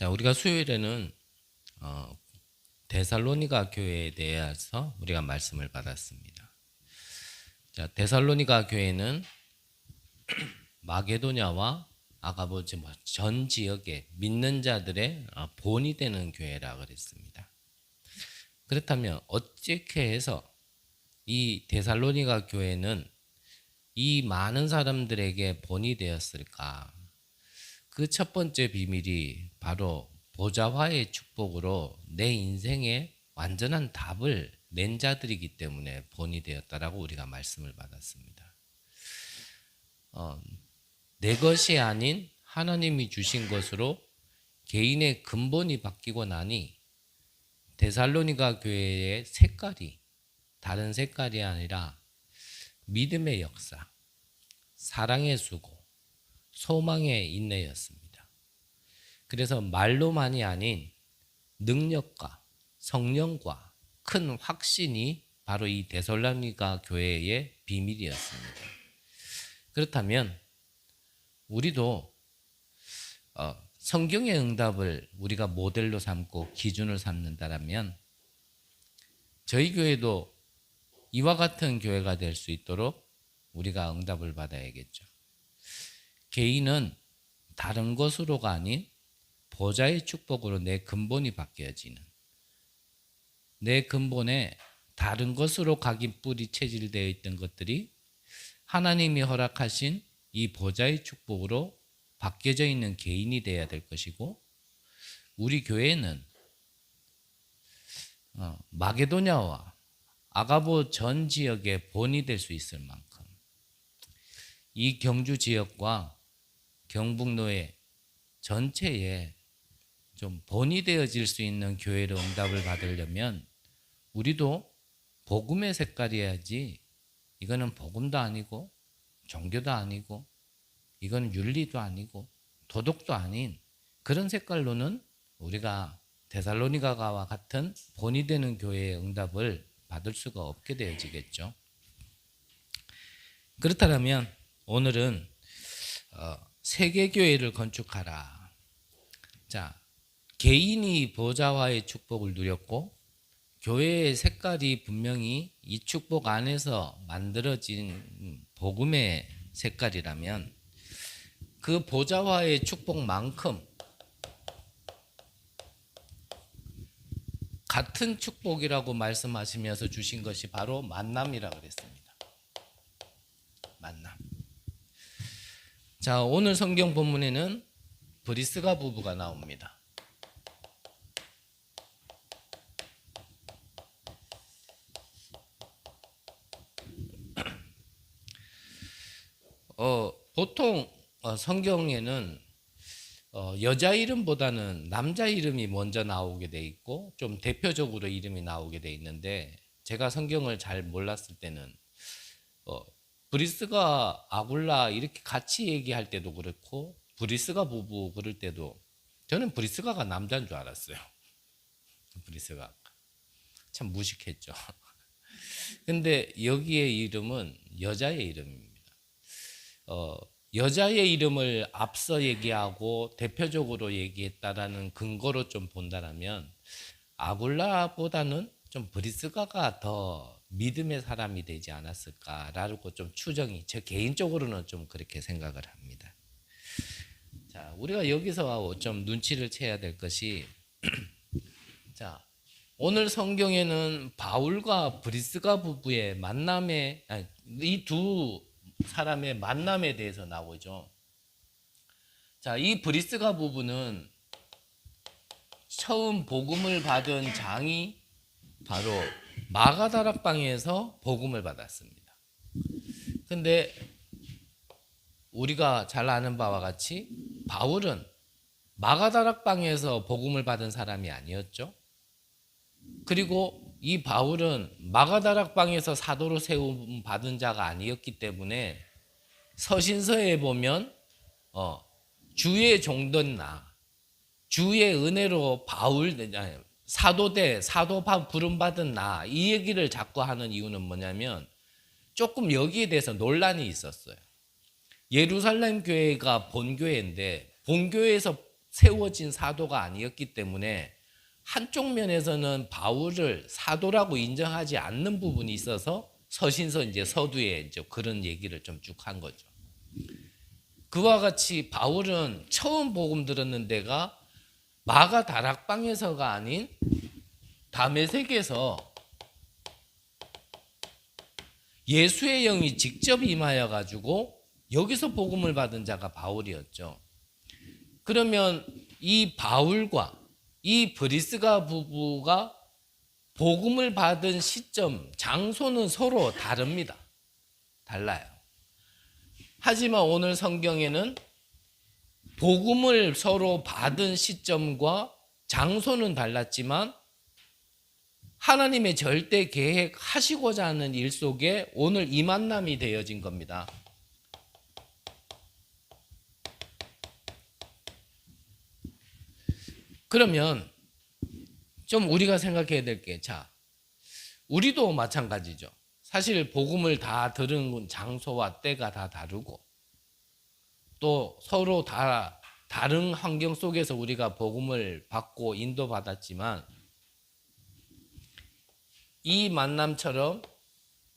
자, 우리가 수요일에는 어, 데살로니가 교회에 대해서 우리가 말씀을 받았습니다. 자, 데살로니가 교회는 마게도냐와 아가보 전 지역의 믿는 자들의 본이 되는 교회라 그랬습니다. 그렇다면 어떻게 해서 이 데살로니가 교회는 이 많은 사람들에게 본이 되었을까? 그 첫 번째 비밀이 바로 보좌화의 축복으로 내 인생에 완전한 답을 낸 자들이기 때문에 본이 되었다라고 우리가 말씀을 받았습니다. 내 것이 아닌 하나님이 주신 것으로 개인의 근본이 바뀌고 나니 데살로니가 교회의 색깔이 다른 색깔이 아니라 믿음의 역사, 사랑의 수고, 소망의 인내였습니다. 그래서 말로만이 아닌 능력과 성령과 큰 확신이 바로 이 데살로니가 교회의 비밀이었습니다. 그렇다면 우리도 성경의 응답을 우리가 모델로 삼고 기준을 삼는다면 저희 교회도 이와 같은 교회가 될 수 있도록 우리가 응답을 받아야겠죠. 개인은 다른 것으로가 아닌 보좌의 축복으로 내 근본이 바뀌어지는, 내 근본에 다른 것으로 각인 뿌리 체질되어 있던 것들이 하나님이 허락하신 이 보좌의 축복으로 바뀌어져 있는 개인이 되어야 될 것이고, 우리 교회는 마게도냐와 아가보 전 지역의 본이 될 수 있을 만큼 이 경주 지역과 경북노예 전체에 좀 본이 되어질 수 있는 교회로 응답을 받으려면 우리도 복음의 색깔이어야지. 이거는 복음도 아니고 종교도 아니고 이건 윤리도 아니고 도덕도 아닌 그런 색깔로는 우리가 데살로니가와 같은 본이 되는 교회의 응답을 받을 수가 없게 되어지겠죠. 그렇다면 오늘은 세계교회를 건축하라. 자, 개인이 보좌화의 축복을 누렸고 교회의 색깔이 분명히 이 축복 안에서 만들어진 복음의 색깔이라면 그 보좌화의 축복만큼 같은 축복이라고 말씀하시면서 주신 것이 바로 만남이라고 그랬습니다. 만남. 자, 오늘 성경 본문에는 브리스가 부부가 나옵니다. 보통 성경에는 여자 이름보다는 남자 이름이 먼저 나오게 돼 있고 좀 대표적으로 이름이 나오게 돼 있는데, 제가 성경을 잘 몰랐을 때는 브리스가 아굴라 이렇게 같이 얘기할 때도 그렇고 브리스가 부부 그럴 때도 저는 브리스가가 남자인 줄 알았어요. 브리스가 참 무식했죠. 근데 여기의 이름은 여자의 이름입니다. 여자의 이름을 앞서 얘기하고 대표적으로 얘기했다라는 근거로 좀 본다면 아굴라보다는 좀 브리스가가 더 믿음의 사람이 되지 않았을까라고 좀 추정이, 제 개인적으로는 좀 그렇게 생각을 합니다. 자, 우리가 여기서 좀 눈치를 채야 될 것이 자, 오늘 성경에는 바울과 브리스가 부부의 만남에, 이 두 사람의 만남에 대해서 나오죠. 자, 이 브리스가 부부는 처음 복음을 받은 장이 바로 마가다락방에서 복음을 받았습니다. 근데 우리가 잘 아는 바와 같이 바울은 마가다락방에서 복음을 받은 사람이 아니었죠. 그리고 이 바울은 마가다락방에서 사도로 세움 받은 자가 아니었기 때문에 서신서에 보면 주의 종된 나, 주의 은혜로 바울 사도 부름 받은 나, 이 얘기를 자꾸 하는 이유는 뭐냐면 조금 여기에 대해서 논란이 있었어요. 예루살렘 교회가 본교회인데 본교회에서 세워진 사도가 아니었기 때문에 한쪽 면에서는 바울을 사도라고 인정하지 않는 부분이 있어서 서신서 이제 서두에 이제 그런 얘기를 좀 쭉 한 거죠. 그와 같이 바울은 처음 복음 들었는 데가 마가 다락방에서가 아닌 다메섹에서 예수의 영이 직접 임하여 가지고 여기서 복음을 받은 자가 바울이었죠. 그러면 이 바울과 이 브리스가 부부가 복음을 받은 시점, 장소는 서로 다릅니다. 달라요. 하지만 오늘 성경에는 복음을 서로 받은 시점과 장소는 달랐지만 하나님의 절대 계획하시고자 하는 일 속에 오늘 이 만남이 되어진 겁니다. 그러면 좀 우리가 생각해야 될 게, 자, 우리도 마찬가지죠. 사실 복음을 다 들은 장소와 때가 다 다르고 또 서로 다 다른 환경 속에서 우리가 복음을 받고 인도받았지만 이 만남처럼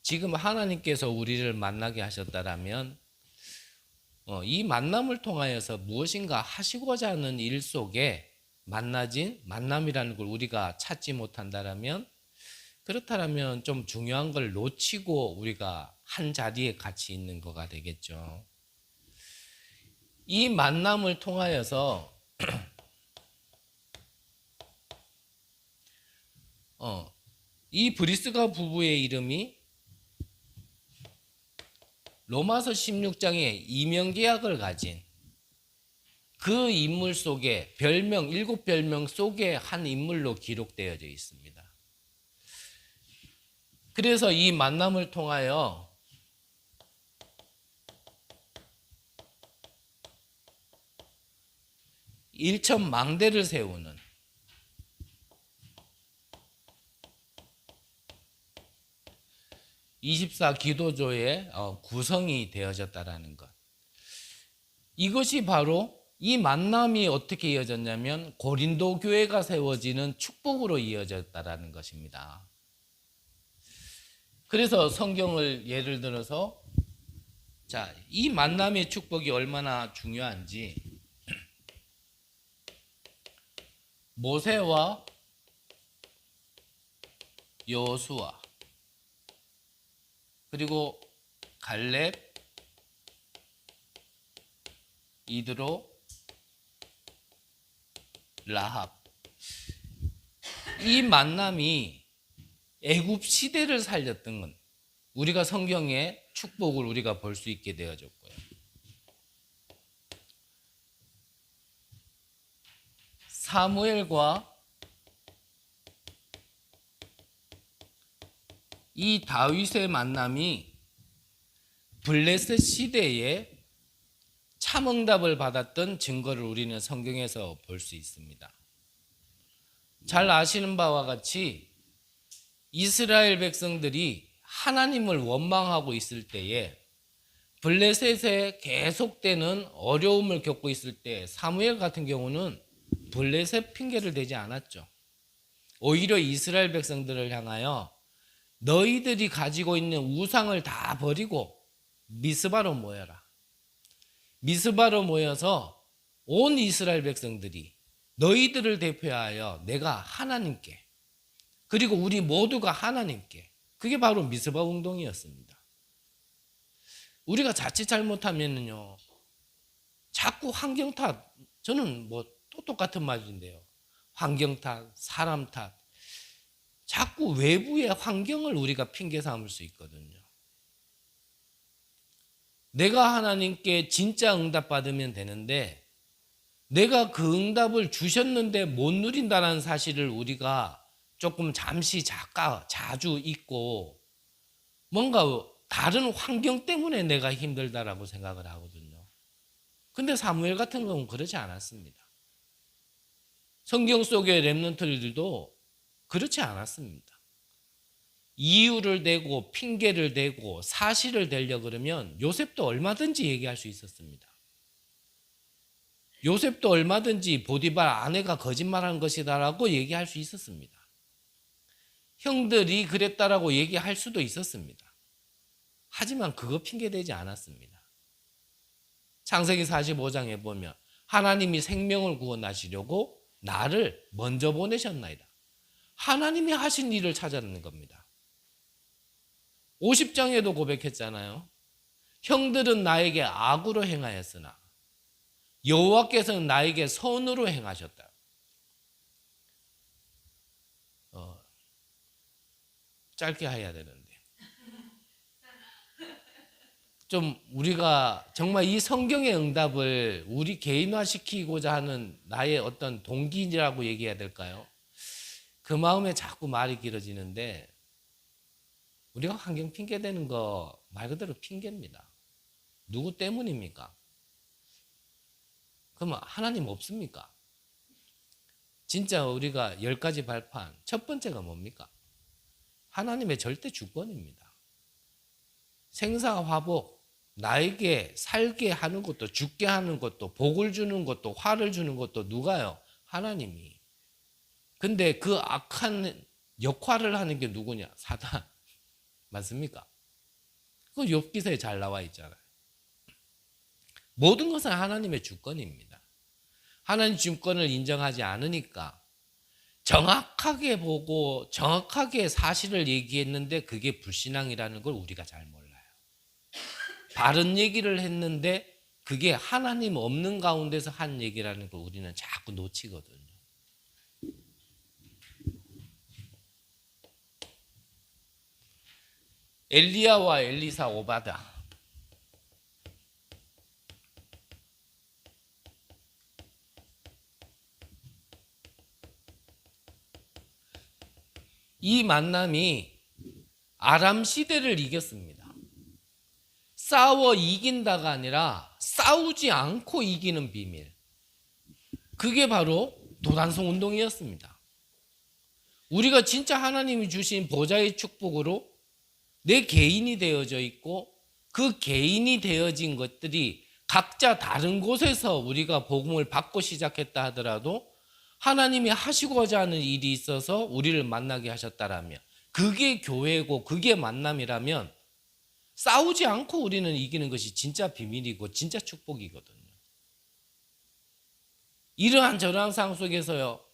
지금 하나님께서 우리를 만나게 하셨다라면 이 만남을 통하여서 무엇인가 하시고자 하는 일 속에 만나진 만남이라는 걸 우리가 찾지 못한다라면, 그렇다면 좀 중요한 걸 놓치고 우리가 한 자리에 같이 있는 거가 되겠죠. 이 만남을 통하여서 이 브리스가 부부의 이름이 로마서 16장에 이명계약을 가진 그 인물 속에 별명, 7별명 속에 한 인물로 기록되어져 있습니다. 그래서 이 만남을 통하여 일천망대를 세우는 (24) 기도조의 구성이 되어졌다라는 것. 이것이 바로 이 만남이 어떻게 이어졌냐면 고린도 교회가 세워지는 축복으로 이어졌다라는 것입니다. 그래서 성경을 예를 들어서 자, 이 만남의 축복이 얼마나 중요한지 모세와 여호수아 그리고 갈렙, 이드로, 라합, 이 만남이 애굽 시대를 살렸던 건 우리가 성경의 축복을 우리가 볼 수 있게 되어졌고요. 사무엘과 이 다윗의 만남이 블레셋 시대에 참응답을 받았던 증거를 우리는 성경에서 볼 수 있습니다. 잘 아시는 바와 같이 이스라엘 백성들이 하나님을 원망하고 있을 때에 블레셋에 계속되는 어려움을 겪고 있을 때 사무엘 같은 경우는 블레셋 핑계를 대지 않았죠. 오히려 이스라엘 백성들을 향하여 너희들이 가지고 있는 우상을 다 버리고 미스바로 모여라. 미스바로 모여서 온 이스라엘 백성들이 너희들을 대표하여 내가 하나님께, 그리고 우리 모두가 하나님께, 그게 바로 미스바 운동이었습니다. 우리가 자칫 잘못하면요 자꾸 환경 탓, 저는 뭐 또 똑같은 말인데요, 환경 탓, 사람 탓, 자꾸 외부의 환경을 우리가 핑계 삼을 수 있거든요. 내가 하나님께 진짜 응답 받으면 되는데 내가 그 응답을 주셨는데 못 누린다는 사실을 우리가 조금 잠시 자주 잊고 뭔가 다른 환경 때문에 내가 힘들다라고 생각을 하거든요. 근데 사무엘 같은 경우는 그렇지 않았습니다. 성경 속의 렘넌트들도 그렇지 않았습니다. 이유를 대고 핑계를 대고 사실을 대려 그러면 요셉도 얼마든지 얘기할 수 있었습니다. 요셉도 얼마든지 보디발 아내가 거짓말한 것이다라고 얘기할 수 있었습니다. 형들이 그랬다라고 얘기할 수도 있었습니다. 하지만 그거 핑계대지 않았습니다. 창세기 45장에 보면 하나님이 생명을 구원하시려고 나를 먼저 보내셨나이다. 하나님이 하신 일을 찾아내는 겁니다. 50장에도 고백했잖아요. 형들은 나에게 악으로 행하였으나 여호와께서는 나에게 선으로 행하셨다. 짧게 해야 되는데 좀 우리가 정말 이 성경의 응답을 우리 개인화시키고자 하는 나의 어떤 동기라고 얘기해야 될까요? 그 마음에 자꾸 말이 길어지는데 우리가 환경 핑계대는 거 말 그대로 핑계입니다. 누구 때문입니까? 그러면 하나님 없습니까? 진짜 우리가 10가지 발판 첫 번째가 뭡니까? 하나님의 절대 주권입니다. 생사화복, 나에게 살게 하는 것도 죽게 하는 것도 복을 주는 것도 화를 주는 것도 누가요? 하나님이. 근데 그 악한 역할을 하는 게 누구냐? 사단. 맞습니까? 그 욥기서에 잘 나와 있잖아요. 모든 것은 하나님의 주권입니다. 하나님 주권을 인정하지 않으니까 정확하게 보고 정확하게 사실을 얘기했는데 그게 불신앙이라는 걸 우리가 잘 몰라요. 바른 얘기를 했는데 그게 하나님 없는 가운데서 한 얘기라는 걸 우리는 자꾸 놓치거든요. 엘리야와 엘리사 오바다. 이 만남이 아람 시대를 이겼습니다. 싸워 이긴다가 아니라 싸우지 않고 이기는 비밀. 그게 바로 도단성 운동이었습니다. 우리가 진짜 하나님이 주신 보좌의 축복으로 내 개인이 되어져 있고 그 개인이 되어진 것들이 각자 다른 곳에서 우리가 복음을 받고 시작했다 하더라도 하나님이 하시고자 하는 일이 있어서 우리를 만나게 하셨다라면 그게 교회고 그게 만남이라면 싸우지 않고 우리는 이기는 것이 진짜 비밀이고 진짜 축복이거든요. 이러한 저러한 상황 속에서요.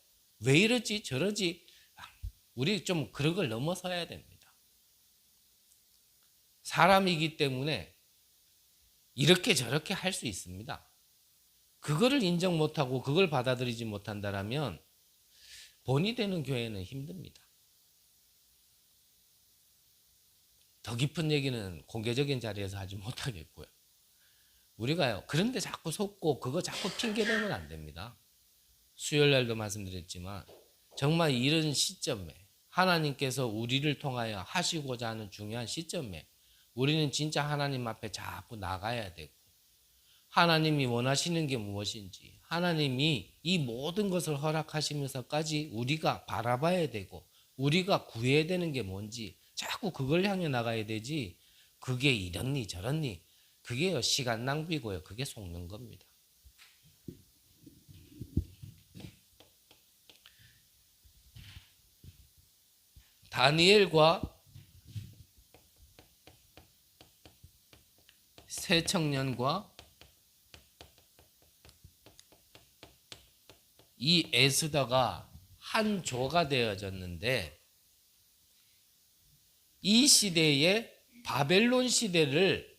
왜 이러지 저러지 우리 좀 그런 걸 넘어서야 됩니다. 사람이기 때문에 이렇게 저렇게 할 수 있습니다. 그거를 인정 못하고 그걸 받아들이지 못한다면 본이 되는 교회는 힘듭니다. 더 깊은 얘기는 공개적인 자리에서 하지 못하겠고요. 우리가요 그런데 자꾸 속고 그거 자꾸 핑계대면 안 됩니다. 수요일날도 말씀드렸지만 정말 이런 시점에 하나님께서 우리를 통하여 하시고자 하는 중요한 시점에 우리는 진짜 하나님 앞에 자꾸 나가야 되고 하나님이 원하시는 게 무엇인지 하나님이 이 모든 것을 허락하시면서까지 우리가 바라봐야 되고 우리가 구해야 되는 게 뭔지 자꾸 그걸 향해 나가야 되지 그게 이렇니 저렇니 그게요 시간 낭비고요 그게 속는 겁니다. 다니엘과 새 청년과 이 에스더가 한 조가 되어졌는데 이 시대에 바벨론 시대를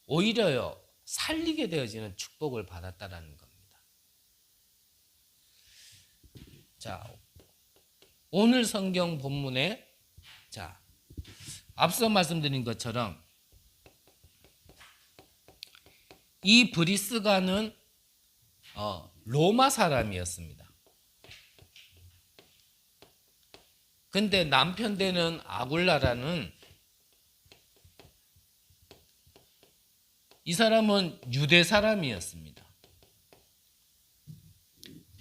오히려요 살리게 되어지는 축복을 받았다라는 겁니다. 자, 오늘 성경 본문에 자 앞서 말씀드린 것처럼 이 브리스가는 로마 사람이었습니다. 근데 남편 되는 아굴라라는 이 사람은 유대 사람이었습니다.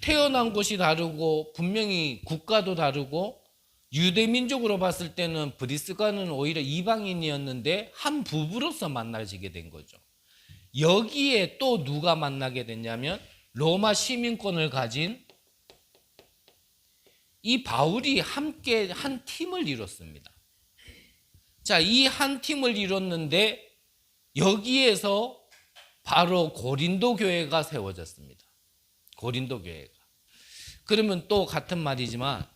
태어난 곳이 다르고 분명히 국가도 다르고 유대 민족으로 봤을 때는 브리스가는 오히려 이방인이었는데 한 부부로서 만나지게 된 거죠. 여기에 또 누가 만나게 됐냐면 로마 시민권을 가진 이 바울이 함께 한 팀을 이뤘습니다. 자, 이 한 팀을 이뤘는데 여기에서 바로 고린도 교회가 세워졌습니다. 고린도 교회가. 그러면 또 같은 말이지만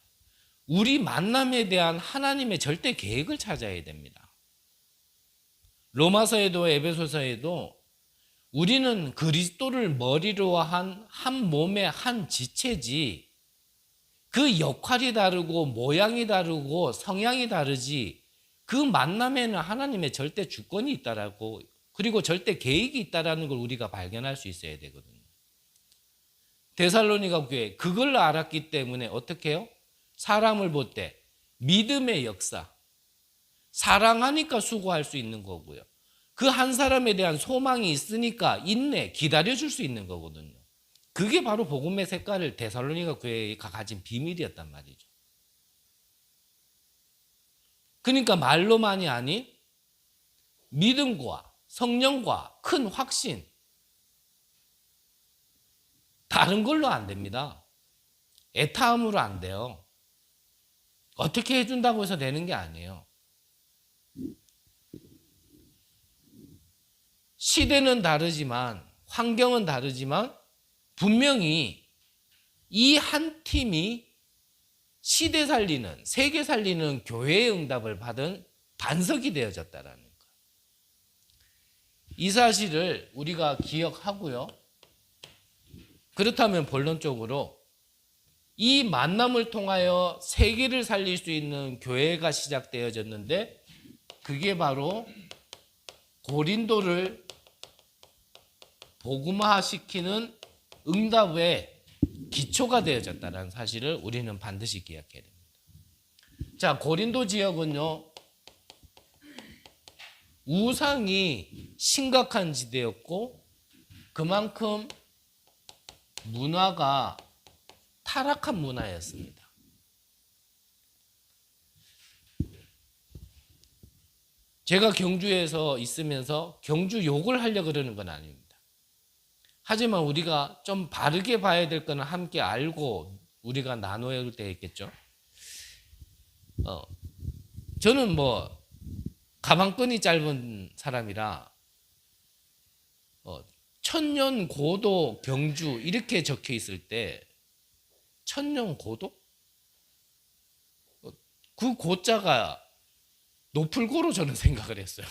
우리 만남에 대한 하나님의 절대 계획을 찾아야 됩니다. 로마서에도 에베소서에도 우리는 그리스도를 머리로 한 몸의 한 지체지, 그 역할이 다르고 모양이 다르고 성향이 다르지, 그 만남에는 하나님의 절대 주권이 있다라고, 그리고 절대 계획이 있다라는 걸 우리가 발견할 수 있어야 되거든요. 데살로니가 교회 그걸 알았기 때문에 어떻게 해요? 사람을 볼 때 믿음의 역사, 사랑하니까 수고할 수 있는 거고요. 그 한 사람에 대한 소망이 있으니까 인내, 기다려줄 수 있는 거거든요. 그게 바로 복음의 색깔을 데살로니가 교회가 가진 비밀이었단 말이죠. 그러니까 말로만이 아닌 믿음과 성령과 큰 확신, 다른 걸로 안 됩니다. 애타함으로 안 돼요. 어떻게 해준다고 해서 되는 게 아니에요. 시대는 다르지만, 환경은 다르지만 분명히 이 한 팀이 시대 살리는, 세계 살리는 교회의 응답을 받은 반석이 되어졌다라는 거예요. 이 사실을 우리가 기억하고요. 그렇다면 본론적으로 이 만남을 통하여 세계를 살릴 수 있는 교회가 시작되어졌는데, 그게 바로 고린도를 복음화시키는 응답의 기초가 되어졌다는 사실을 우리는 반드시 기억해야 됩니다. 자, 고린도 지역은요, 우상이 심각한 지대였고 그만큼 문화가 타락한 문화였습니다. 제가 경주에서 있으면서 경주 욕을 하려고 그러는 건 아닙니다. 하지만 우리가 좀 바르게 봐야 될 거는 함께 알고 우리가 나눠야 될 때 있겠죠. 저는 가방끈이 짧은 사람이라 천년 고도 경주 이렇게 적혀 있을 때 천년 고도? 그 고자가 높을 고로 저는 생각을 했어요.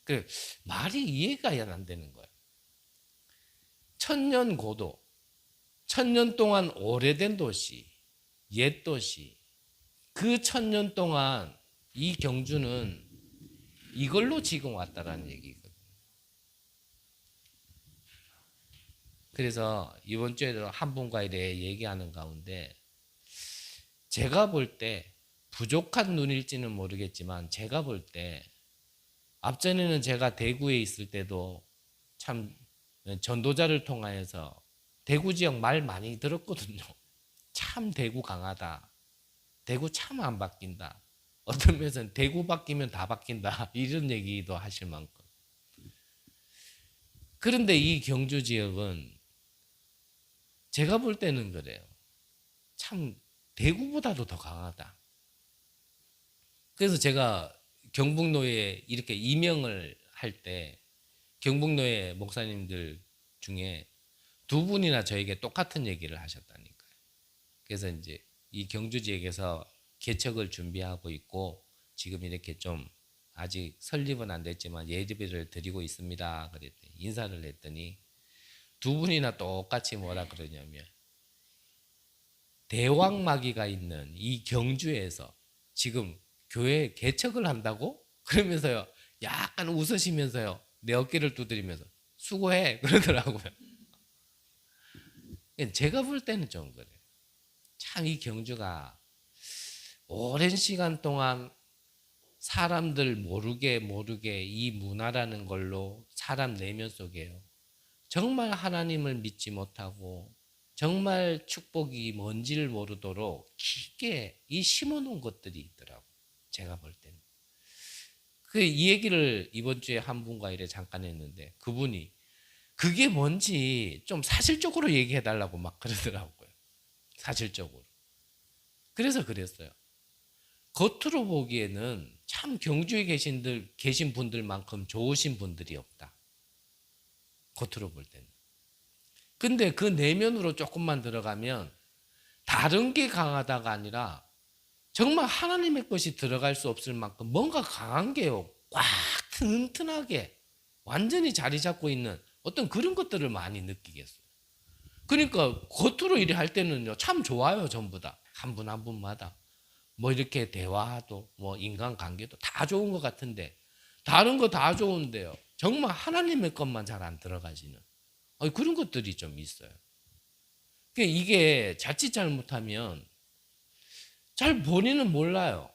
그 말이 이해가 안 되는 거예요. 천년 고도, 천년 동안 오래된 도시, 옛 도시, 그 천년 동안 이 경주는 이걸로 지금 왔다라는 얘기거든요. 그래서 이번 주에도 한 분과 이래 얘기하는 가운데 제가 볼 때 부족한 눈일지는 모르겠지만 제가 볼 때 앞전에는 제가 대구에 있을 때도 참 전도자를 통하여서 대구 지역 말 많이 들었거든요. 참 대구 강하다. 대구 참 안 바뀐다. 어떤 면에서는 대구 바뀌면 다 바뀐다. 이런 얘기도 하실 만큼. 그런데 이 경주 지역은 제가 볼 때는 그래요. 참 대구보다도 더 강하다. 그래서 제가 경북노회에 이렇게 임명을 할 때 경북노회 목사님들 중에 두 분이나 저에게 똑같은 얘기를 하셨다니까요. 그래서 이제 이 경주 지역에서 개척을 준비하고 있고 지금 이렇게 좀 아직 설립은 안 됐지만 예비를 드리고 있습니다. 그랬더니 인사를 했더니 두 분이나 똑같이 뭐라 그러냐면 대왕마귀가 있는 이 경주에서 지금 교회 개척을 한다고? 그러면서요 약간 웃으시면서요 내 어깨를 두드리면서 수고해 그러더라고요. 제가 볼 때는 좀 그래요. 참 이 경주가 오랜 시간 동안 사람들 모르게 이 문화라는 걸로 사람 내면 속에요 정말 하나님을 믿지 못하고 정말 축복이 뭔지를 모르도록 깊게 이 심어놓은 것들이 있더라고요. 제가 볼 때는. 이 얘기를 이번 주에 한 분과 이래 잠깐 했는데 그분이 그게 뭔지 좀 사실적으로 얘기해 달라고 막 그러더라고요. 사실적으로. 그래서 그랬어요. 겉으로 보기에는 참 경주에 계신 분들만큼 좋으신 분들이 없다. 겉으로 볼 때는. 근데 그 내면으로 조금만 들어가면 다른 게 강하다가 아니라 정말 하나님의 것이 들어갈 수 없을 만큼 뭔가 강한 게요. 꽉 튼튼하게 완전히 자리 잡고 있는 어떤 그런 것들을 많이 느끼겠어요. 그러니까 겉으로 일을 할 때는요, 참 좋아요, 전부 다. 한 분 한 분마다. 뭐 이렇게 대화도, 뭐 인간관계도 다 좋은 것 같은데, 다른 거 다 좋은데요. 정말 하나님의 것만 잘 안 들어가시는 그런 것들이 좀 있어요. 그러니까 이게 자칫 잘못하면 잘 본인은 몰라요.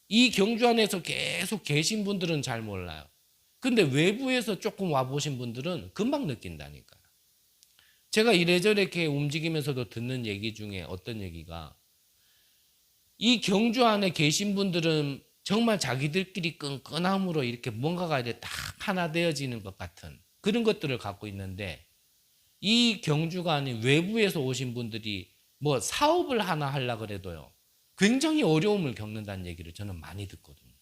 이 경주 안에서 계속 계신 분들은 잘 몰라요. 근데 외부에서 조금 와보신 분들은 금방 느낀다니까요. 제가 이래저래 이렇게 움직이면서도 듣는 얘기 중에 어떤 얘기가, 이 경주 안에 계신 분들은 정말 자기들끼리 끈끈함으로 이렇게 뭔가가 이렇게 딱 하나 되어지는 것 같은 그런 것들을 갖고 있는데, 이 경주가 아닌 외부에서 오신 분들이 뭐 사업을 하나 하려고 그래도요, 굉장히 어려움을 겪는다는 얘기를 저는 많이 듣거든요.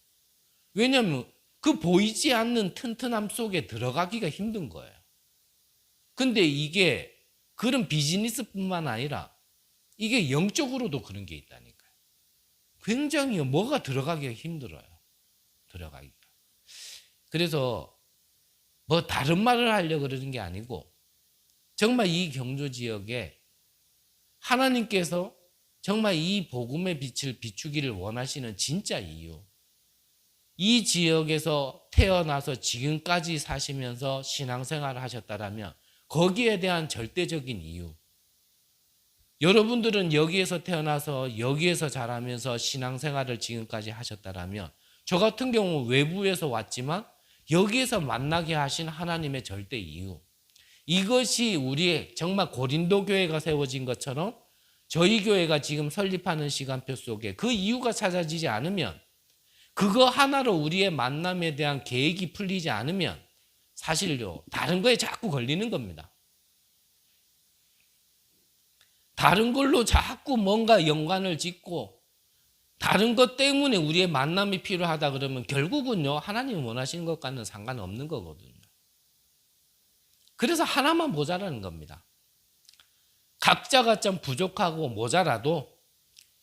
왜냐하면 그 보이지 않는 튼튼함 속에 들어가기가 힘든 거예요. 근데 이게 그런 비즈니스뿐만 아니라 이게 영적으로도 그런 게 있다니까요. 굉장히 뭐가 들어가기가 힘들어요. 들어가기가. 그래서 뭐 다른 말을 하려고 그러는 게 아니고, 정말 이 경주 지역에 하나님께서 정말 이 복음의 빛을 비추기를 원하시는 진짜 이유, 이 지역에서 태어나서 지금까지 사시면서 신앙생활을 하셨다라면 거기에 대한 절대적인 이유, 여러분들은 여기에서 태어나서 여기에서 자라면서 신앙생활을 지금까지 하셨다라면, 저 같은 경우 외부에서 왔지만 여기에서 만나게 하신 하나님의 절대 이유, 이것이 우리의 정말 고린도 교회가 세워진 것처럼 저희 교회가 지금 설립하는 시간표 속에 그 이유가 찾아지지 않으면, 그거 하나로 우리의 만남에 대한 계획이 풀리지 않으면 사실요, 다른 거에 자꾸 걸리는 겁니다. 다른 걸로 자꾸 뭔가 연관을 짓고 다른 것 때문에 우리의 만남이 필요하다 그러면 결국은요, 하나님이 원하시는 것과는 상관없는 거거든요. 그래서 하나만 모자라는 겁니다. 각자가 좀 부족하고 모자라도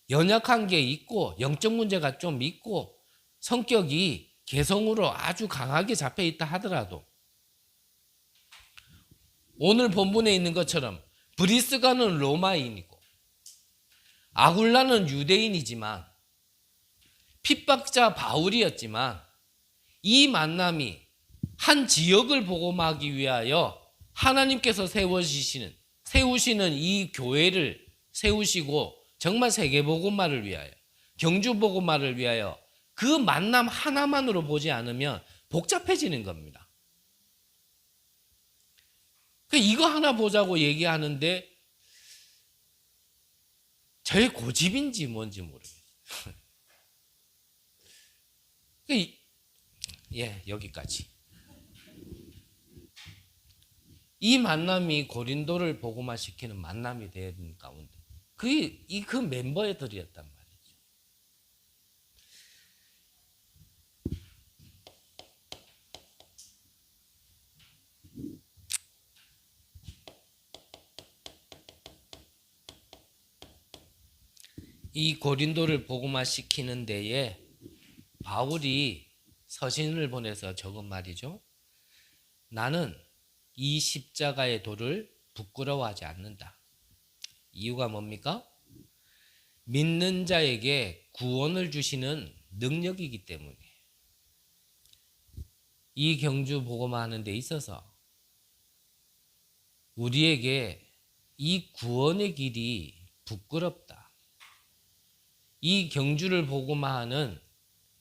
연약한 게 있고 영적 문제가 좀 있고 성격이 개성으로 아주 강하게 잡혀 있다 하더라도, 오늘 본문에 있는 것처럼 브리스가는 로마인이고 아굴라는 유대인이지만 핍박자 바울이었지만, 이 만남이 한 지역을 복음하기 위하여 하나님께서 세우시는 이 교회를 세우시고 정말 세계복음화를 위하여, 경주복음화를 위하여 그 만남 하나만으로 보지 않으면 복잡해지는 겁니다. 이거 하나 보자고 얘기하는데 저의 고집인지 뭔지 모르겠어요. 여기까지. 이 만남이 고린도를 복음화시키는 만남이 되는 가운데 그 멤버들이었단 말이에요. 이 고린도를 복음화시키는 데에 바울이 서신을 보내서 적은 말이죠. 나는 이 십자가의 도를 부끄러워하지 않는다. 이유가 뭡니까? 믿는 자에게 구원을 주시는 능력이기 때문에. 이 경주 복음화하는 데 있어서 우리에게 이 구원의 길이 부끄럽다. 이 경주를 복음화하는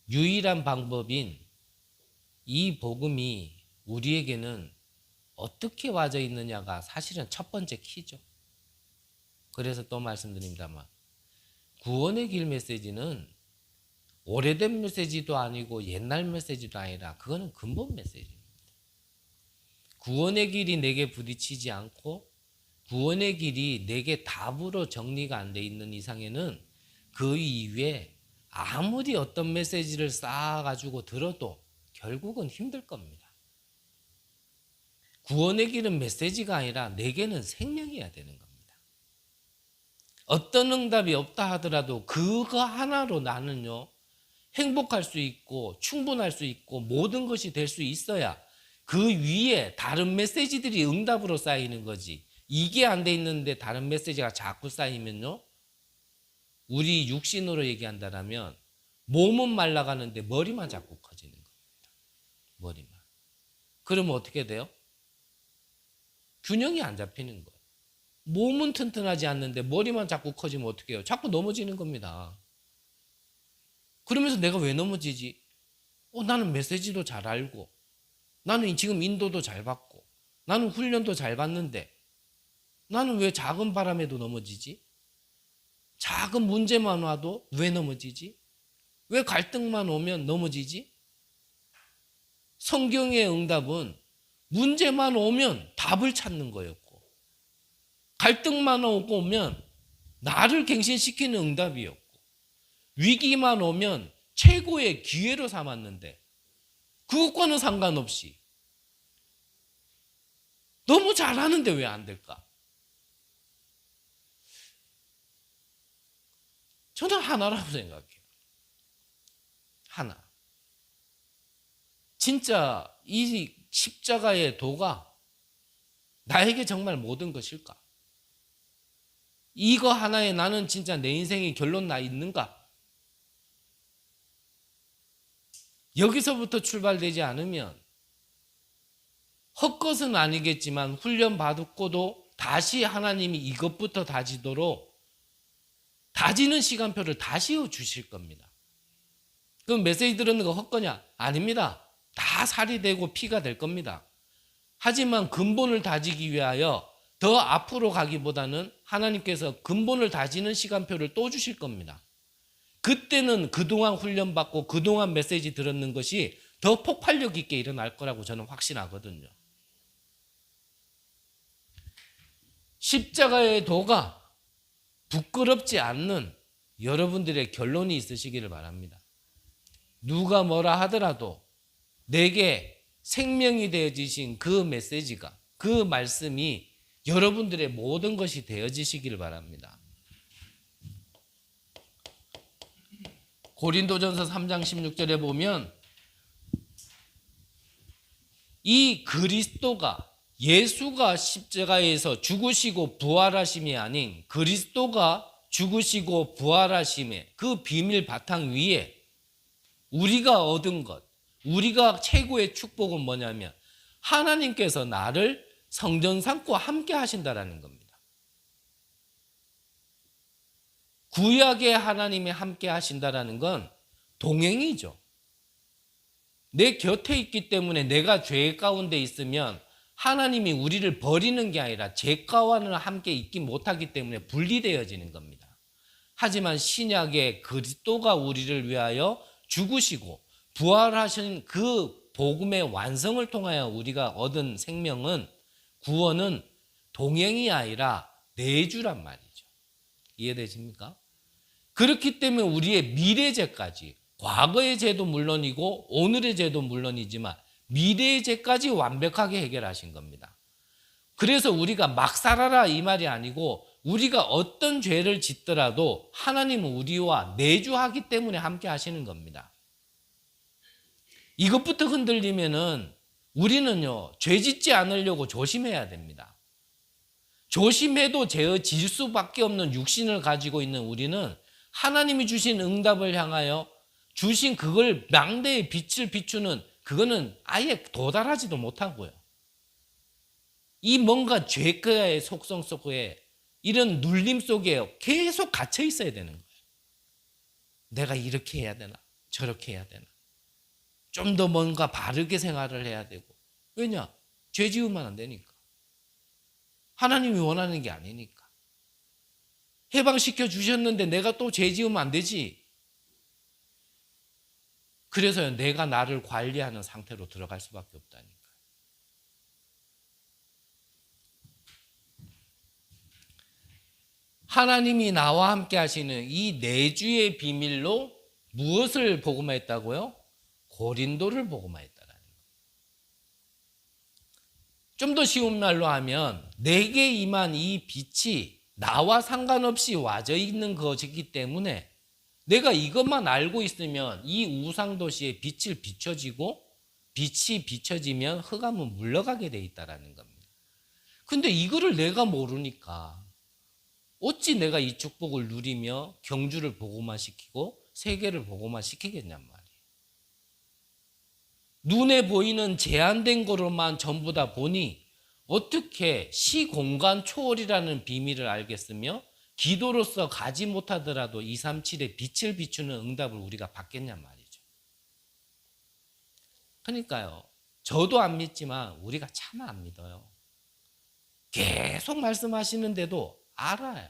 유일한 방법인 이 복음이 우리에게는 어떻게 와져 있느냐가 사실은 첫 번째 키죠. 그래서 또 말씀드립니다만, 구원의 길 메시지는 오래된 메시지도 아니고 옛날 메시지도 아니라 그거는 근본 메시지입니다. 구원의 길이 내게 부딪히지 않고 구원의 길이 내게 답으로 정리가 안 돼 있는 이상에는 그 이후에 아무리 어떤 메시지를 쌓아가지고 들어도 결국은 힘들 겁니다. 구원의 길은 메시지가 아니라 내게는 생명이어야 되는 겁니다. 어떤 응답이 없다 하더라도 그거 하나로 나는요, 행복할 수 있고 충분할 수 있고 모든 것이 될 수 있어야 그 위에 다른 메시지들이 응답으로 쌓이는 거지. 이게 안 돼 있는데 다른 메시지가 자꾸 쌓이면요, 우리 육신으로 얘기한다면 몸은 말라가는데 머리만 자꾸 커지는 겁니다. 머리만. 그러면 어떻게 돼요? 균형이 안 잡히는 거예요. 몸은 튼튼하지 않는데 머리만 자꾸 커지면 어떻게 해요? 자꾸 넘어지는 겁니다. 그러면서 내가 왜 넘어지지? 나는 메시지도 잘 알고, 나는 지금 인도도 잘 받고, 나는 훈련도 잘 받는데, 나는 왜 작은 바람에도 넘어지지? 작은 문제만 와도 왜 넘어지지? 왜 갈등만 오면 넘어지지? 성경의 응답은 문제만 오면 답을 찾는 거였고, 갈등만 오고 오면 나를 갱신시키는 응답이었고, 위기만 오면 최고의 기회로 삼았는데 그것과는 상관없이 너무 잘하는데 왜 안 될까? 저는 하나라고 생각해요. 하나. 진짜 이 십자가의 도가 나에게 정말 모든 것일까? 이거 하나에 나는 진짜 내 인생의 결론 나 있는가? 여기서부터 출발되지 않으면 헛것은 아니겠지만 훈련 받고도 다시 하나님이 이것부터 다지도록 다지는 시간표를 다시 주실 겁니다. 그럼 메시지 들었는 거 헛거냐? 아닙니다. 다 살이 되고 피가 될 겁니다. 하지만 근본을 다지기 위하여 더 앞으로 가기보다는 하나님께서 근본을 다지는 시간표를 또 주실 겁니다. 그때는 그동안 훈련받고 그동안 메시지 들었는 것이 더 폭발력 있게 일어날 거라고 저는 확신하거든요. 십자가의 도가 부끄럽지 않는 여러분들의 결론이 있으시기를 바랍니다. 누가 뭐라 하더라도 내게 생명이 되어지신 그 메시지가, 그 말씀이 여러분들의 모든 것이 되어지시기를 바랍니다. 고린도전서 3장 16절에 보면 이 그리스도가, 예수가 십자가에서 죽으시고 부활하심이 아닌 그리스도가 죽으시고 부활하심의 그 비밀 바탕 위에 우리가 얻은 것, 우리가 최고의 축복은 뭐냐면 하나님께서 나를 성전 삼고 함께 하신다라는 겁니다. 구약의 하나님이 함께 하신다라는 건 동행이죠. 내 곁에 있기 때문에 내가 죄 가운데 있으면 하나님이 우리를 버리는 게 아니라 죄가와는 함께 있지 못하기 때문에 분리되어지는 겁니다. 하지만 신약의 그리스도가 우리를 위하여 죽으시고 부활하신 그 복음의 완성을 통하여 우리가 얻은 생명은, 구원은 동행이 아니라 내주란 말이죠. 이해되십니까? 그렇기 때문에 우리의 미래 죄까지, 과거의 죄도 물론이고 오늘의 죄도 물론이지만 미래의 죄까지 완벽하게 해결하신 겁니다. 그래서 우리가 막 살아라 이 말이 아니고 우리가 어떤 죄를 짓더라도 하나님은 우리와 내주하기 때문에 함께 하시는 겁니다. 이것부터 흔들리면은 우리는요, 죄 짓지 않으려고 조심해야 됩니다. 조심해도 죄의 질 수밖에 없는 육신을 가지고 있는 우리는 하나님이 주신 응답을 향하여 주신 그걸 망대의 빛을 비추는 그거는 아예 도달하지도 못하고요. 이 뭔가 죄의 속성 속에 이런 눌림 속에 계속 갇혀 있어야 되는 거예요. 내가 이렇게 해야 되나? 저렇게 해야 되나? 좀 더 뭔가 바르게 생활을 해야 되고. 왜냐? 죄 지으면 안 되니까. 하나님이 원하는 게 아니니까. 해방시켜 주셨는데 내가 또 죄 지으면 안 되지. 그래서 내가 나를 관리하는 상태로 들어갈 수밖에 없다니까. 하나님이 나와 함께 하시는 이 내주의 비밀로 무엇을 복음화했다고요? 고린도를 복음화했다라는 거예요. 좀 더 쉬운 말로 하면 내게 임한 이 빛이 나와 상관없이 와져 있는 것이기 때문에 내가 이것만 알고 있으면 이 우상도시에 빛을 비춰지고 빛이 비춰지면 흑암은 물러가게 돼 있다라는 겁니다. 근데 이거를 내가 모르니까 어찌 내가 이 축복을 누리며 경주를 복음화시키고 세계를 복음화시키겠냔 말이에요. 눈에 보이는 제한된 거로만 전부 다 보니 어떻게 시공간 초월이라는 비밀을 알겠으며 기도로서 가지 못하더라도 237의 빛을 비추는 응답을 우리가 받겠냔 말이죠. 그러니까요. 저도 안 믿지만 우리가 참 안 믿어요. 계속 말씀하시는데도 알아요.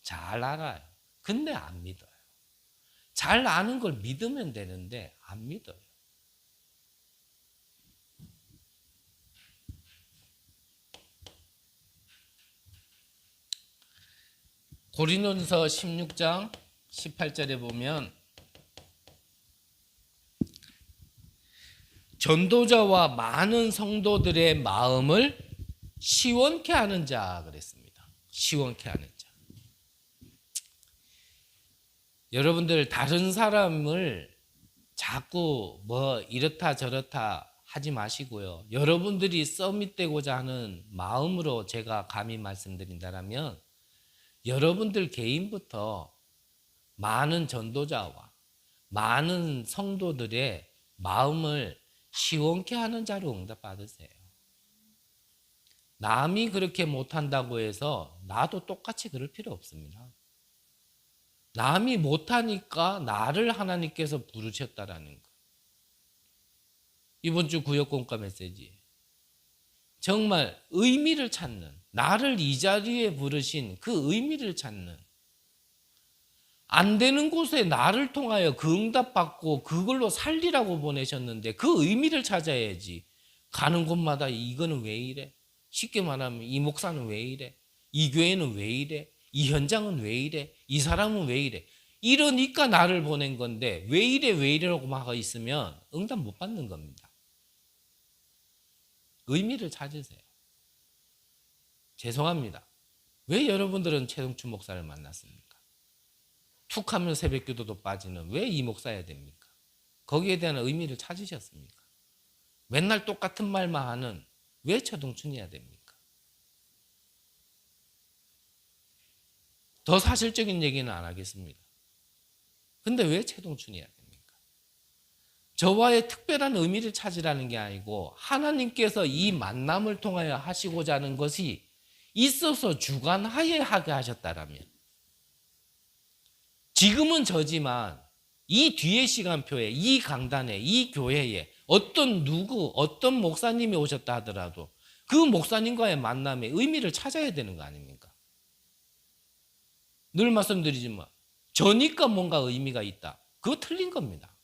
잘 알아요. 근데 안 믿어요. 잘 아는 걸 믿으면 되는데 안 믿어요. 고린도전서 16장 18절에 보면 전도자와 많은 성도들의 마음을 시원케 하는 자 그랬습니다. 시원케 하는 자. 여러분들 다른 사람을 자꾸 뭐 이렇다 저렇다 하지 마시고요. 여러분들이 서밋되고자 하는 마음으로 제가 감히 말씀드린다면 여러분들 개인부터 많은 전도자와 많은 성도들의 마음을 시원케 하는 자로 응답받으세요. 남이 그렇게 못한다고 해서 나도 똑같이 그럴 필요 없습니다. 남이 못하니까 나를 하나님께서 부르셨다라는 거. 이번 주 구역공과 메시지. 정말 의미를 찾는, 나를 이 자리에 부르신 그 의미를 찾는, 안 되는 곳에 나를 통하여 그 응답받고 그걸로 살리라고 보내셨는데 그 의미를 찾아야지. 가는 곳마다 이거는 왜 이래? 쉽게 말하면 이 목사는 왜 이래? 이 교회는 왜 이래? 이 현장은 왜 이래? 이 사람은 왜 이래? 이러니까 나를 보낸 건데 왜 이래 왜 이래라고 막 있으면 응답 못 받는 겁니다. 의미를 찾으세요. 죄송합니다. 왜 여러분들은 최동춘 목사를 만났습니까? 툭 하면 새벽기도도 빠지는 왜 이 목사여야 됩니까? 거기에 대한 의미를 찾으셨습니까? 맨날 똑같은 말만 하는 왜 최동춘이어야 됩니까? 더 사실적인 얘기는 안 하겠습니다. 근데 왜 최동춘이어야 됩니까? 저와의 특별한 의미를 찾으라는 게 아니고 하나님께서 이 만남을 통하여 하시고자 하는 것이 있어서 주관하에 하게 하셨다라면 지금은 저지만 이 뒤의 시간표에 이 강단에 이 교회에 어떤 목사님이 오셨다 하더라도 그 목사님과의 만남에 의미를 찾아야 되는 거 아닙니까? 늘 말씀드리지만 저니까 뭔가 의미가 있다. 그거 틀린 겁니다.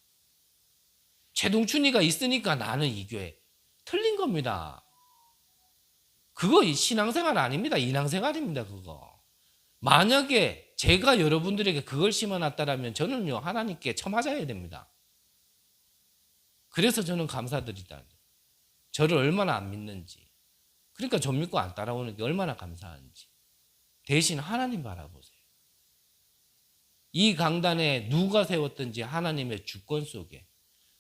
최동춘이가 있으니까 나는 이 교회. 틀린 겁니다. 그거 신앙생활 아닙니다. 인앙생활입니다. 그거. 만약에 제가 여러분들에게 그걸 심어놨다면 저는요 하나님께 처맞아야 됩니다. 그래서 저는 감사드리다. 저를 얼마나 안 믿는지. 그러니까 저 믿고 안 따라오는 게 얼마나 감사한지. 대신 하나님 바라보세요. 이 강단에 누가 세웠든지 하나님의 주권 속에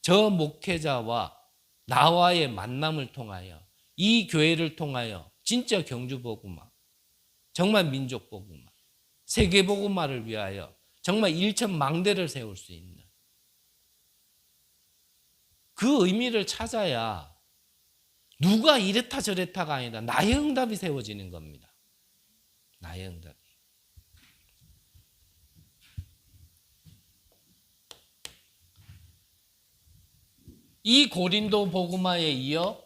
저 목회자와 나와의 만남을 통하여 이 교회를 통하여 진짜 경주복음화, 정말 민족복음화, 세계복음화를 위하여 정말 일천망대를 세울 수 있는 그 의미를 찾아야 누가 이랬다 저랬다가 아니라 나의 응답이 세워지는 겁니다. 나의 응답이. 이 고린도 복음화에 이어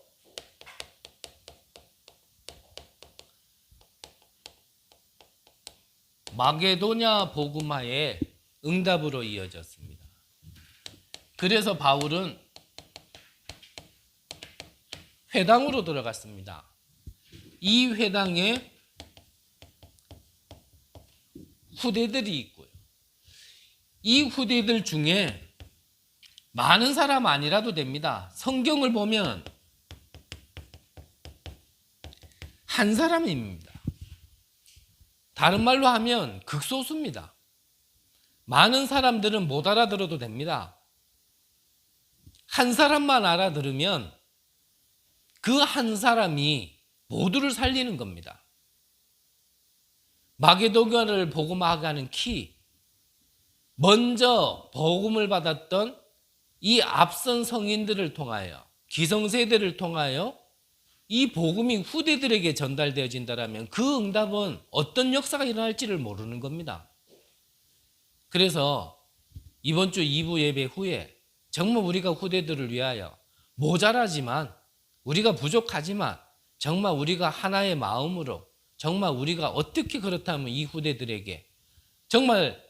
마게도냐 복음화의 응답으로 이어졌습니다. 그래서 바울은 회당으로 들어갔습니다. 이 회당에 후대들이 있고요. 이 후대들 중에 많은 사람 아니라도 됩니다. 성경을 보면 한 사람입니다. 다른 말로 하면 극소수입니다. 많은 사람들은 못 알아들어도 됩니다. 한 사람만 알아들으면 그 한 사람이 모두를 살리는 겁니다. 마게도냐를 복음화하게 하는 키, 먼저 복음을 받았던 이 앞선 성인들을 통하여, 기성세대를 통하여 이 복음이 후대들에게 전달되어진다면 그 응답은 어떤 역사가 일어날지를 모르는 겁니다. 그래서 이번 주 2부 예배 후에 정말 우리가 후대들을 위하여 모자라지만, 우리가 부족하지만 정말 우리가 하나의 마음으로, 정말 우리가 어떻게 그렇다면 이 후대들에게 정말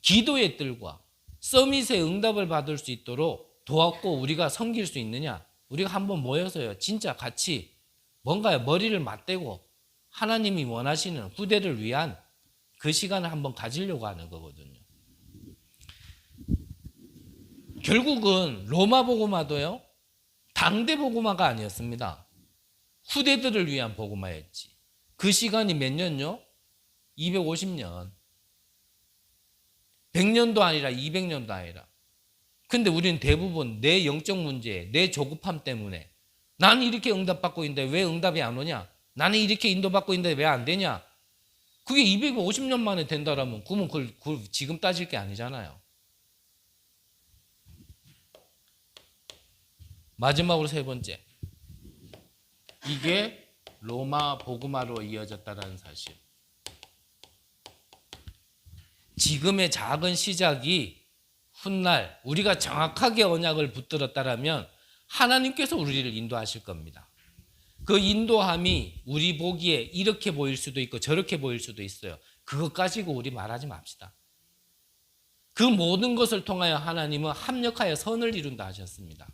기도의 뜰과 서밋의 응답을 받을 수 있도록 도왔고 우리가 섬길 수 있느냐, 우리가 한번 모여서요 진짜 같이 뭔가 머리를 맞대고 하나님이 원하시는 후대를 위한 그 시간을 한번 가지려고 하는 거거든요. 결국은 로마 복음화도요 당대 복음화가 아니었습니다. 후대들을 위한 복음화였지. 그 시간이 몇 년요? 250년. 100년도 아니라 200년도 아니라. 근데 우리는 대부분 내 영적 문제, 내 조급함 때문에 나는 이렇게 응답받고 있는데 왜 응답이 안 오냐? 나는 이렇게 인도받고 있는데 왜 안 되냐? 그게 250년 만에 된다라면 그러면 그걸 지금 따질 게 아니잖아요. 마지막으로 세 번째. 이게 로마 복음화로 이어졌다는 사실. 지금의 작은 시작이 훗날 우리가 정확하게 언약을 붙들었다라면 하나님께서 우리를 인도하실 겁니다. 그 인도함이 우리 보기에 이렇게 보일 수도 있고 저렇게 보일 수도 있어요. 그것 가지고 우리 말하지 맙시다. 그 모든 것을 통하여 하나님은 합력하여 선을 이룬다 하셨습니다.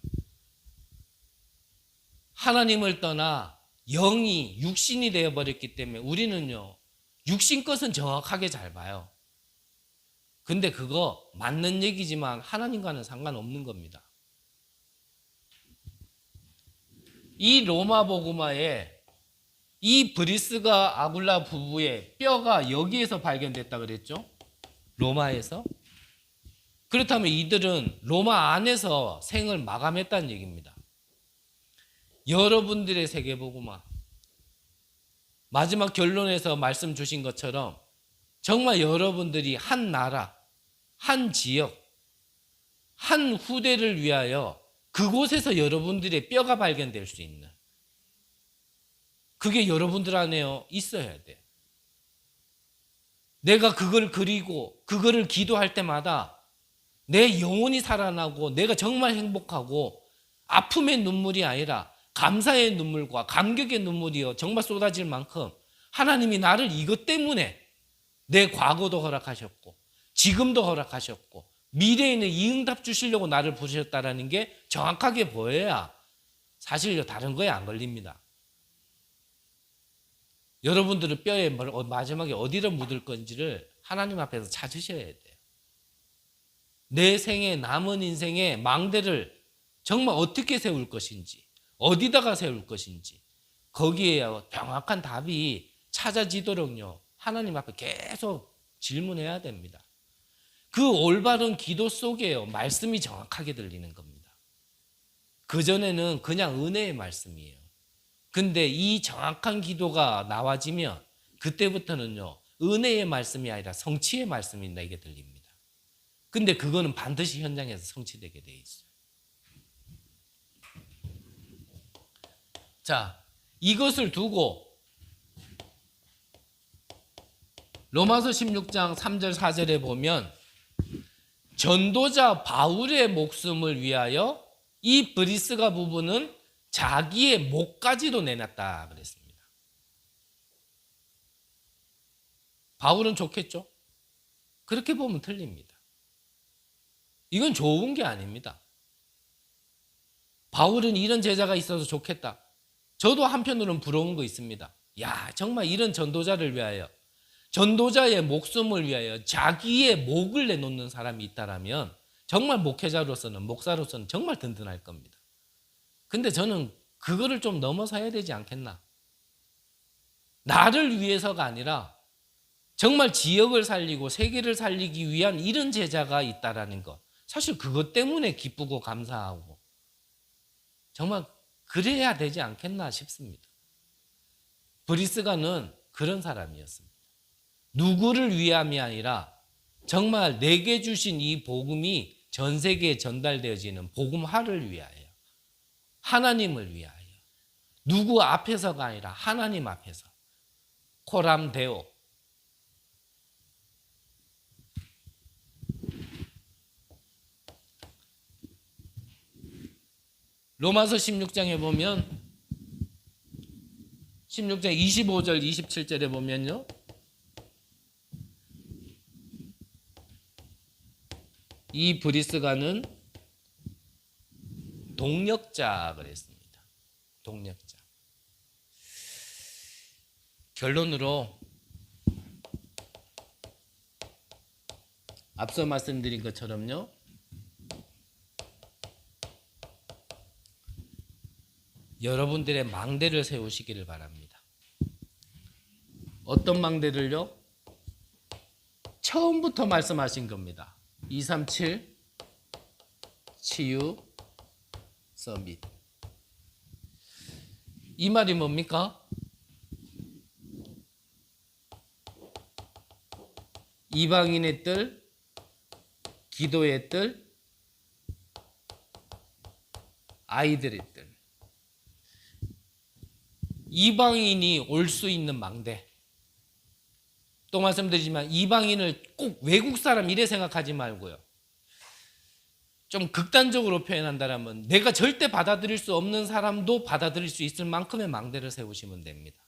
하나님을 떠나 영이 육신이 되어버렸기 때문에 우리는요 육신 것은 정확하게 잘 봐요. 근데 그거 맞는 얘기지만 하나님과는 상관없는 겁니다. 이 로마 복음화에 이 브리스가 아굴라 부부의 뼈가 여기에서 발견됐다 그랬죠? 로마에서. 그렇다면 이들은 로마 안에서 생을 마감했다는 얘기입니다. 여러분들의 세계복음화, 마지막 결론에서 말씀 주신 것처럼 정말 여러분들이 한 나라, 한 지역, 한 후대를 위하여 그곳에서 여러분들의 뼈가 발견될 수 있는, 그게 여러분들 안에 있어야 돼요. 내가 그걸 그리고 그거를 기도할 때마다 내 영혼이 살아나고 내가 정말 행복하고 아픔의 눈물이 아니라 감사의 눈물과 감격의 눈물이요 정말 쏟아질 만큼 하나님이 나를 이것 때문에 내 과거도 허락하셨고 지금도 허락하셨고 미래에는 이 응답 주시려고 나를 부르셨다는 게 정확하게 보여야 사실 다른 거에 안 걸립니다. 여러분들은 뼈에 마지막에 어디를 묻을 건지를 하나님 앞에서 찾으셔야 돼요. 내 생에 남은 인생의 망대를 정말 어떻게 세울 것인지, 어디다가 세울 것인지, 거기에 정확한 답이 찾아지도록요 하나님 앞에 계속 질문해야 됩니다. 그 올바른 기도 속에요 말씀이 정확하게 들리는 겁니다. 그전에는 그냥 은혜의 말씀이에요. 근데 이 정확한 기도가 나와지면 그때부터는요 은혜의 말씀이 아니라 성취의 말씀이 나에게 들립니다. 근데 그거는 반드시 현장에서 성취되게 돼 있어요. 자, 이것을 두고 로마서 16장 3절 4절에 보면 전도자 바울의 목숨을 위하여 이 브리스가 부부는 자기의 목까지도 내놨다 그랬습니다. 바울은 좋겠죠? 그렇게 보면 틀립니다. 이건 좋은 게 아닙니다. 바울은 이런 제자가 있어서 좋겠다. 저도 한편으로는 부러운 거 있습니다. 야, 정말 이런 전도자를 위하여 전도자의 목숨을 위하여 자기의 목을 내놓는 사람이 있다라면 정말 목회자로서는, 목사로서는 정말 든든할 겁니다. 근데 저는 그거를 좀 넘어서야 되지 않겠나. 나를 위해서가 아니라 정말 지역을 살리고 세계를 살리기 위한 이런 제자가 있다라는 것. 사실 그것 때문에 기쁘고 감사하고 정말 그래야 되지 않겠나 싶습니다. 브리스가는 그런 사람이었습니다. 누구를 위함이 아니라 정말 내게 주신 이 복음이 전 세계에 전달되어지는 복음화를 위하여, 하나님을 위하여, 누구 앞에서가 아니라 하나님 앞에서, 코람 데오. 로마서 16장에 보면 16장 25절 27절에 보면요, 이 브리스가는 동력자 그랬습니다. 동력자. 결론으로 앞서 말씀드린 것처럼요, 여러분들의 망대를 세우시기를 바랍니다. 어떤 망대를요? 처음부터 말씀하신 겁니다. 237 치유 서밋. 이 말이 뭡니까? 이방인의 뜰, 기도의 뜰, 아이들의 뜰. 이방인이 올 수 있는 망대. 또 말씀드리지만 이방인을 꼭 외국 사람 이래 생각하지 말고요. 좀 극단적으로 표현한다면 내가 절대 받아들일 수 없는 사람도 받아들일 수 있을 만큼의 망대를 세우시면 됩니다.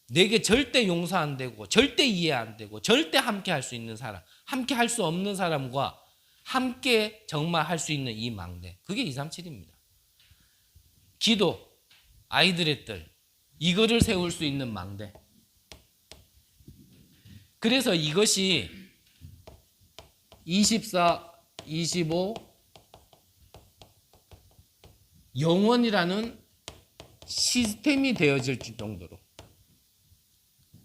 내게 절대 용서 안 되고 절대 이해 안 되고 절대 함께 할 수 있는 사람, 함께 할 수 없는 사람과 함께 정말 할 수 있는 이 망대. 그게 237입니다. 기도, 아이들의 뜰, 이거를 세울 수 있는 망대. 그래서 이것이 24, 25 영원이라는 시스템이 되어질 정도로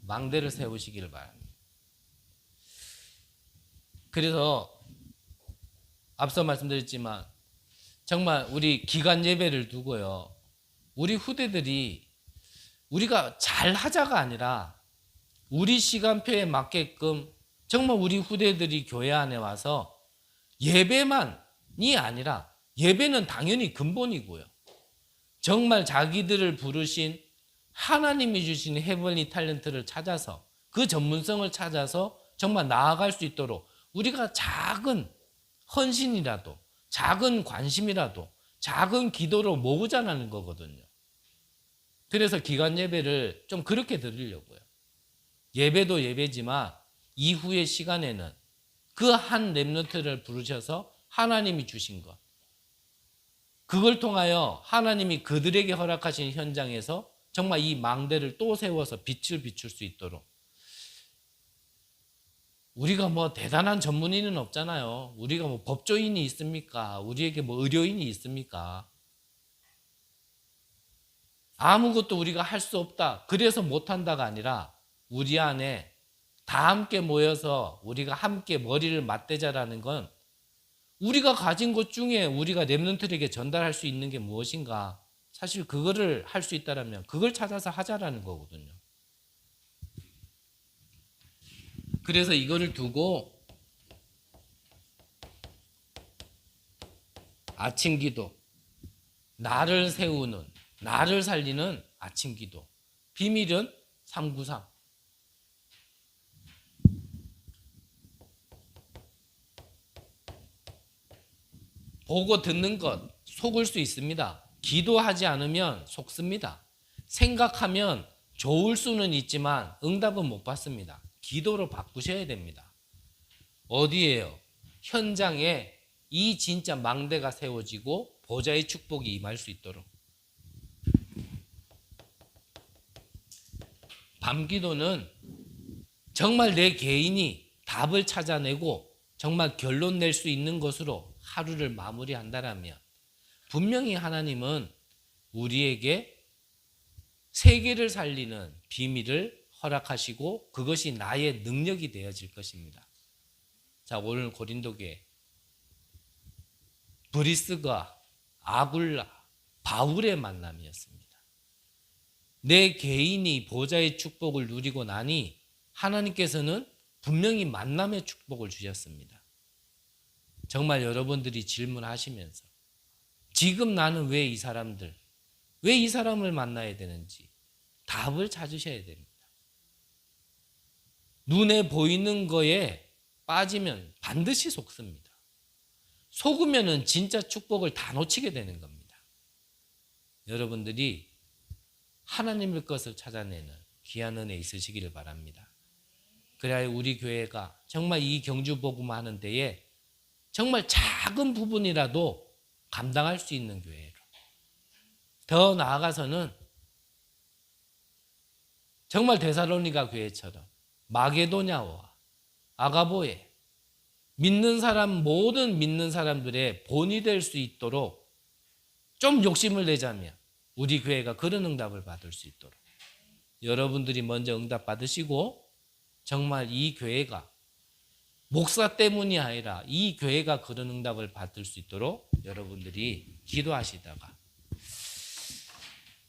망대를 세우시기를 바랍니다. 그래서 앞서 말씀드렸지만 정말 우리 기간 예배를 두고요, 우리 후대들이 우리가 잘 하자가 아니라 우리 시간표에 맞게끔 정말 우리 후대들이 교회 안에 와서 예배만이 아니라, 예배는 당연히 근본이고요, 정말 자기들을 부르신 하나님이 주신 헤븐리 탤런트를 찾아서 그 전문성을 찾아서 정말 나아갈 수 있도록 우리가 작은 헌신이라도, 작은 관심이라도, 작은 기도로 모으자는 거거든요. 그래서 기간 예배를 좀 그렇게 드리려고요. 예배도 예배지만 이후의 시간에는 그 한 렘넌트를 부르셔서 하나님이 주신 것, 그걸 통하여 하나님이 그들에게 허락하신 현장에서 정말 이 망대를 또 세워서 빛을 비출 수 있도록. 우리가 뭐 대단한 전문의는 없잖아요. 우리가 뭐 법조인이 있습니까? 우리에게 뭐 의료인이 있습니까? 아무것도 우리가 할 수 없다, 그래서 못한다가 아니라 우리 안에 다 함께 모여서 우리가 함께 머리를 맞대자라는 건 우리가 가진 것 중에 우리가 렘넌트에게 전달할 수 있는 게 무엇인가, 사실 그거를 할 수 있다면 그걸 찾아서 하자라는 거거든요. 그래서 이거를 두고 아침 기도, 나를 세우는, 나를 살리는 아침 기도, 비밀은 393. 보고 듣는 것 속을 수 있습니다. 기도하지 않으면 속습니다. 생각하면 좋을 수는 있지만 응답은 못 받습니다. 기도로 바꾸셔야 됩니다. 어디에요? 현장에 이 진짜 망대가 세워지고 보좌의 축복이 임할 수 있도록. 밤 기도는 정말 내 개인이 답을 찾아내고 정말 결론 낼 수 있는 것으로 하루를 마무리한다라면 분명히 하나님은 우리에게 세계를 살리는 비밀을 허락하시고 그것이 나의 능력이 되어질 것입니다. 자, 오늘 고린도교회 브리스가 아굴라, 바울의 만남이었습니다. 내 개인이 보좌의 축복을 누리고 나니 하나님께서는 분명히 만남의 축복을 주셨습니다. 정말 여러분들이 질문하시면서 지금 나는 왜 이 사람을 만나야 되는지 답을 찾으셔야 됩니다. 눈에 보이는 거에 빠지면 반드시 속습니다. 속으면은 진짜 축복을 다 놓치게 되는 겁니다. 여러분들이 하나님의 것을 찾아내는 귀한 은혜 있으시기를 바랍니다. 그래야 우리 교회가 정말 이 경주 복음 하는 데에 정말 작은 부분이라도 감당할 수 있는 교회로, 더 나아가서는 정말 데살로니가 교회처럼 마게도냐와 아가보에 모든 믿는 사람들의 본이 될 수 있도록 좀 욕심을 내자면 우리 교회가 그런 응답을 받을 수 있도록 여러분들이 먼저 응답 받으시고 정말 이 교회가 목사 때문이 아니라 이 교회가 그런 응답을 받을 수 있도록 여러분들이 기도하시다가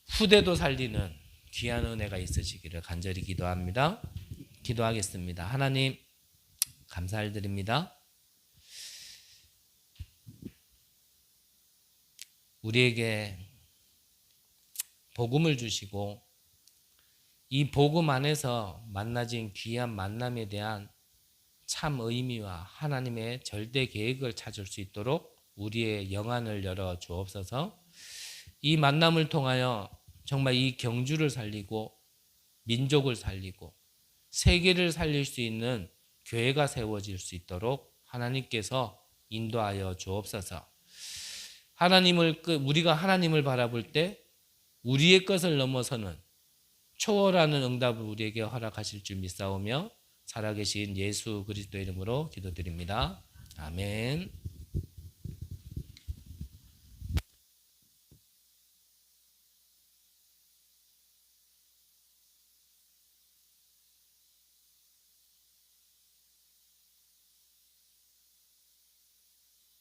후대도 살리는 귀한 은혜가 있으시기를 간절히 기도합니다. 기도하겠습니다. 하나님 감사드립니다. 우리에게 복음을 주시고 이 복음 안에서 만나진 귀한 만남에 대한 참 의미와 하나님의 절대 계획을 찾을 수 있도록 우리의 영안을 열어 주옵소서. 이 만남을 통하여 정말 이 경주를 살리고 민족을 살리고 세계를 살릴 수 있는 교회가 세워질 수 있도록 하나님께서 인도하여 주옵소서. 우리가 하나님을 바라볼 때 우리의 것을 넘어서는 초월하는 응답을 우리에게 허락하실 줄 믿사오며 살아계신 예수 그리스도의 이름으로 기도드립니다. 아멘.